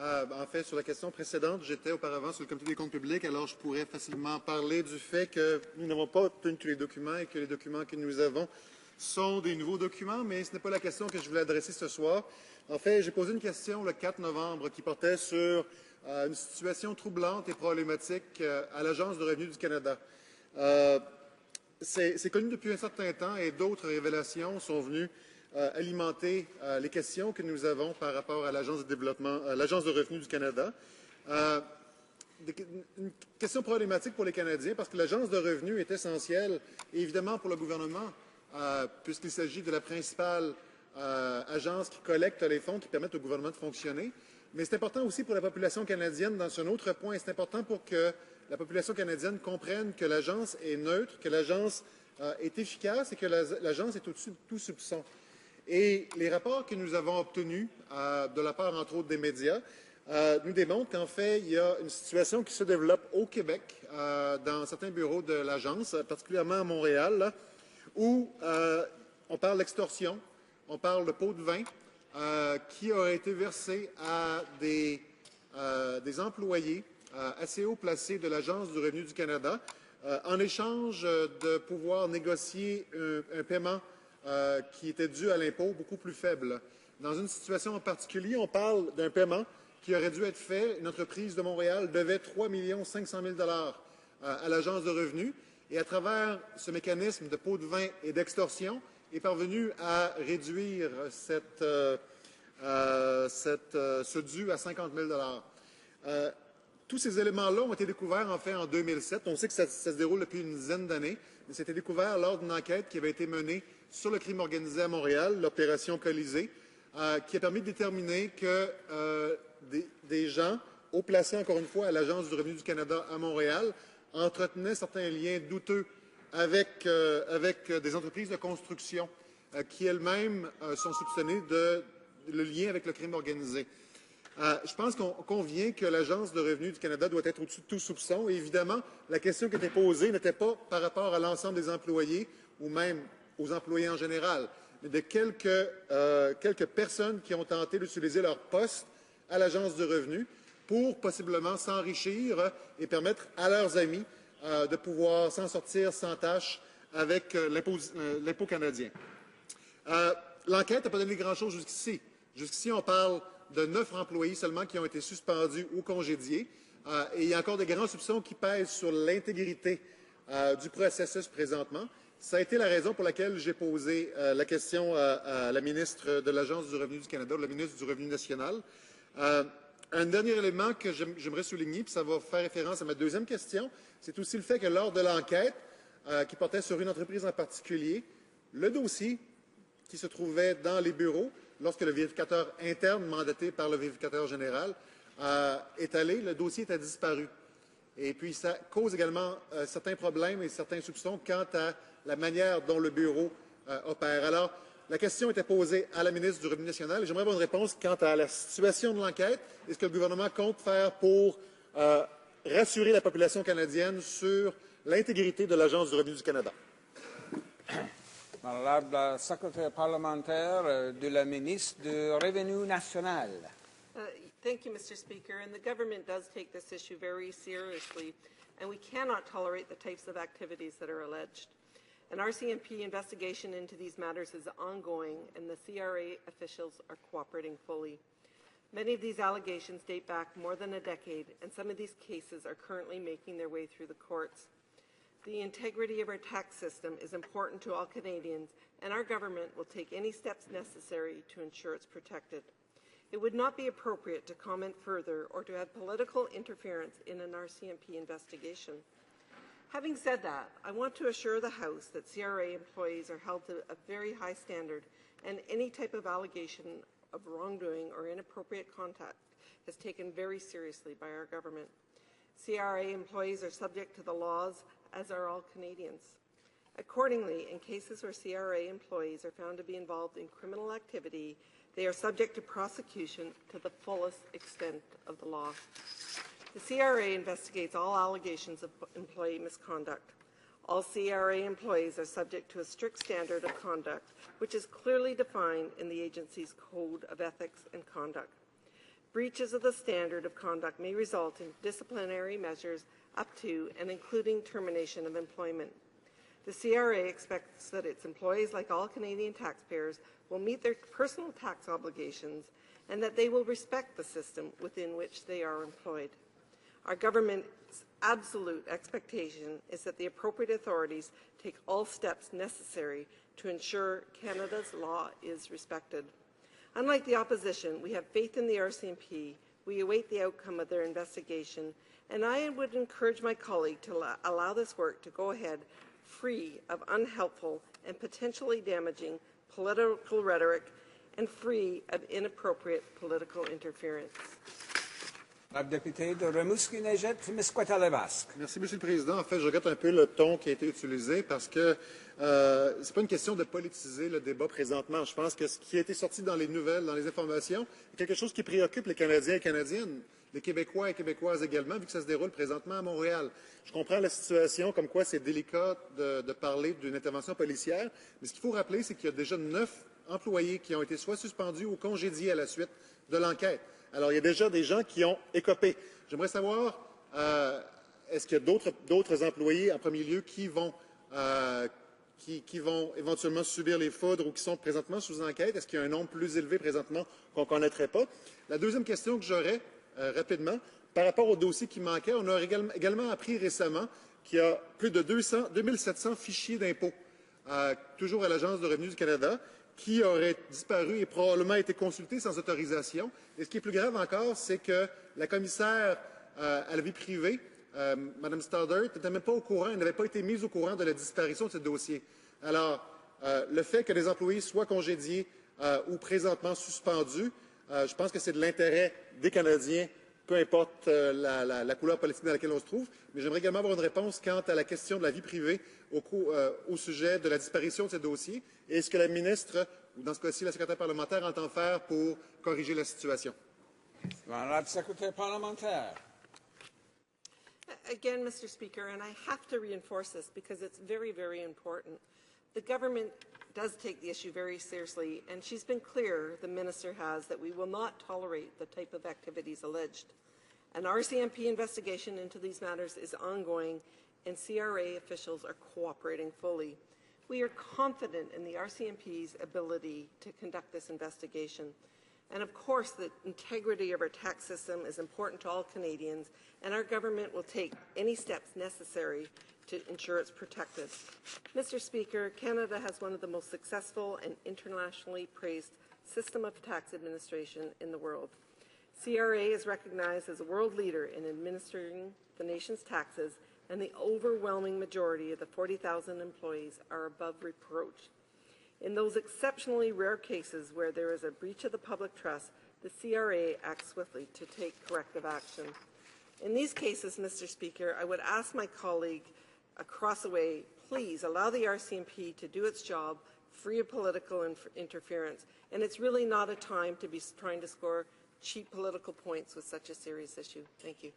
En fait, sur la question précédente, j'étais auparavant sur le comité des comptes publics, alors je pourrais facilement parler du fait que nous n'avons pas obtenu tous les documents et que les documents que nous avons sont des nouveaux documents, mais ce n'est pas la question que je voulais adresser ce soir. En fait, j'ai posé une question le 4 novembre qui portait sur une situation troublante et problématique à l'Agence de revenus du Canada. C'est connu depuis un certain temps et d'autres révélations sont venues alimenter les questions que nous avons par rapport à l'Agence de développement, l'Agence de revenus du Canada. Une question problématique pour les Canadiens parce que l'Agence de revenus est essentielle, et évidemment pour le gouvernement, puisqu'il s'agit de la principale agence qui collecte les fonds qui permettent au gouvernement de fonctionner. Mais c'est important aussi pour la population canadienne dans un autre point. C'est important pour que la population canadienne comprenne que l'agence est neutre, que l'agence est efficace et que l'agence est au-dessus de tout soupçon. Et les rapports que nous avons obtenus de la part, entre autres, des médias, nous démontrent qu'en fait, il y a une situation qui se développe au Québec, dans certains bureaux de l'agence, particulièrement à Montréal, là, où on parle d'extorsion, on parle de pots de vin qui auraient été versés à des employés assez haut placés de l'Agence du revenu du Canada en échange de pouvoir négocier un paiement qui était dû à l'impôt beaucoup plus faible. Dans une situation en particulier, on parle d'un paiement qui aurait dû être fait. Une entreprise de Montréal devait 3 500 000 à l'Agence de revenus et à travers ce mécanisme de pots de vin et d'extorsion, est parvenu à réduire ce dû à 50 000 tous ces éléments-là ont été découverts en fait en 2007. On sait que ça se déroule depuis une dizaine d'années, mais c'était découvert lors d'une enquête qui avait été menée sur le crime organisé à Montréal, l'opération Colisée, qui a permis de déterminer que des gens haut placés, encore une fois, à l'Agence du revenu du Canada à Montréal, entretenaient certains liens douteux avec des entreprises de construction qui elles-mêmes sont soupçonnées de le lien avec le crime organisé. Je pense qu'on convient que l'Agence de revenus du Canada doit être au-dessus de tout soupçon. Et évidemment, la question qui était posée n'était pas par rapport à l'ensemble des employés ou même aux employés en général, mais de quelques personnes qui ont tenté d'utiliser leur poste à l'Agence de revenus pour possiblement s'enrichir et permettre à leurs amis de pouvoir s'en sortir sans tâche avec l'impôt canadien. L'enquête n'a pas donné grand-chose jusqu'ici. Jusqu'ici, on parle de 9 employés seulement qui ont été suspendus ou congédiés. Et il y a encore de grands soupçons qui pèsent sur l'intégrité du processus présentement. Ça a été la raison pour laquelle j'ai posé la question à la ministre de l'Agence du revenu du Canada, la ministre du Revenu national. Un dernier élément que j'aimerais souligner, puis ça va faire référence à ma deuxième question, c'est aussi le fait que lors de l'enquête qui portait sur une entreprise en particulier, le dossier qui se trouvait dans les bureaux, lorsque le vérificateur interne mandaté par le vérificateur général est allé, le dossier a disparu. Et puis, ça cause également certains problèmes et certains soupçons quant à la manière dont le bureau opère. Alors, la question était posée à la ministre du Revenu national et j'aimerais avoir une réponse quant à la situation de l'enquête et ce que le gouvernement compte faire pour rassurer la population canadienne sur l'intégrité de l'Agence du Revenu du Canada. Madame la secrétaire parlementaire de la ministre du Revenu national. Thank you, Mr. Speaker. And the government does take this issue very seriously, and we cannot tolerate the types of activities that are alleged. An RCMP investigation into these matters is ongoing, and the CRA officials are cooperating fully. Many of these allegations date back more than a decade, and some of these cases are currently making their way through the courts. The integrity of our tax system is important to all Canadians, and our government will take any steps necessary to ensure it's protected. It would not be appropriate to comment further or to have political interference in an RCMP investigation. Having said that, I want to assure the House that CRA employees are held to a very high standard, and any type of allegation of wrongdoing or inappropriate conduct is taken very seriously by our government. CRA employees are subject to the laws, as are all Canadians. Accordingly, in cases where CRA employees are found to be involved in criminal activity, they are subject to prosecution to the fullest extent of the law. The CRA investigates all allegations of employee misconduct. All CRA employees are subject to a strict standard of conduct, which is clearly defined in the agency's Code of Ethics and Conduct. breaches of the standard of conduct may result in disciplinary measures up to and including termination of employment. The CRA expects that its employees, like all Canadian taxpayers, will meet their personal tax obligations and that they will respect the system within which they are employed. Our government's absolute expectation is that the appropriate authorities take all steps necessary to ensure Canada's law is respected. Unlike the opposition, we have faith in the RCMP. We await the outcome of their investigation, and I would encourage my colleague to allow this work to go ahead free of unhelpful and potentially damaging political rhetoric and free of inappropriate political interference. Député de Rimouski-Neigette-Témiscouata-Lévesque. Merci, Monsieur le Président. En fait, je regrette un peu le ton qui a été utilisé parce que ce n'est pas une question de politiser le débat présentement. Je pense que ce qui a été sorti dans les nouvelles, dans les informations, est quelque chose qui préoccupe les Canadiens et Canadiennes, les Québécois et Québécoises également, vu que ça se déroule présentement à Montréal. Je comprends la situation, comme quoi c'est délicat de parler d'une intervention policière, mais ce qu'il faut rappeler, c'est qu'il y a déjà 9 employés qui ont été soit suspendus ou congédiés à la suite de l'enquête. Alors, il y a déjà des gens qui ont écopé. J'aimerais savoir, est-ce qu'il y a d'autres employés, en premier lieu, qui vont éventuellement subir les foudres ou qui sont présentement sous enquête? Est-ce qu'il y a un nombre plus élevé présentement qu'on ne connaîtrait pas? La deuxième question que j'aurais, rapidement, par rapport au dossier qui manquait, on a également appris récemment qu'il y a plus de 2700 fichiers d'impôts, toujours à l'Agence de revenus du Canada, qui auraient disparu et probablement été consultés sans autorisation. Et ce qui est plus grave encore, c'est que la commissaire à la vie privée, Mme Stoddart, n'était même pas au courant, elle n'avait pas été mise au courant de la disparition de ce dossier. Alors, le fait que les employés soient congédiés ou présentement suspendus, je pense que c'est de l'intérêt des Canadiens, peu importe la couleur politique dans laquelle on se trouve. Mais j'aimerais également avoir une réponse quant à la question de la vie privée au sujet de la disparition de ces dossiers. Et est-ce que la ministre, ou dans ce cas-ci la secrétaire parlementaire, entend faire pour corriger la situation? La secrétaire parlementaire. Again, Mr. Speaker, and I have to reinforce this because it's very, very important. The government does take the issue very seriously, and she's been clear, the minister has, that we will not tolerate the type of activities alleged. An RCMP investigation into these matters is ongoing, and CRA officials are cooperating fully. We are confident in the RCMP's ability to conduct this investigation. And of course, the integrity of our tax system is important to all Canadians, and our government will take any steps necessary to ensure it's protected. Mr. Speaker, Canada has one of the most successful and internationally praised system of tax administration in the world. CRA is recognized as a world leader in administering the nation's taxes, and the overwhelming majority of the 40,000 employees are above reproach. In those exceptionally rare cases where there is a breach of the public trust, the CRA acts swiftly to take corrective action. In these cases, Mr. Speaker, I would ask my colleague across the way, please allow the RCMP to do its job free of political interference. And it's really not a time to be trying to score cheap political points with such a serious issue. Thank you.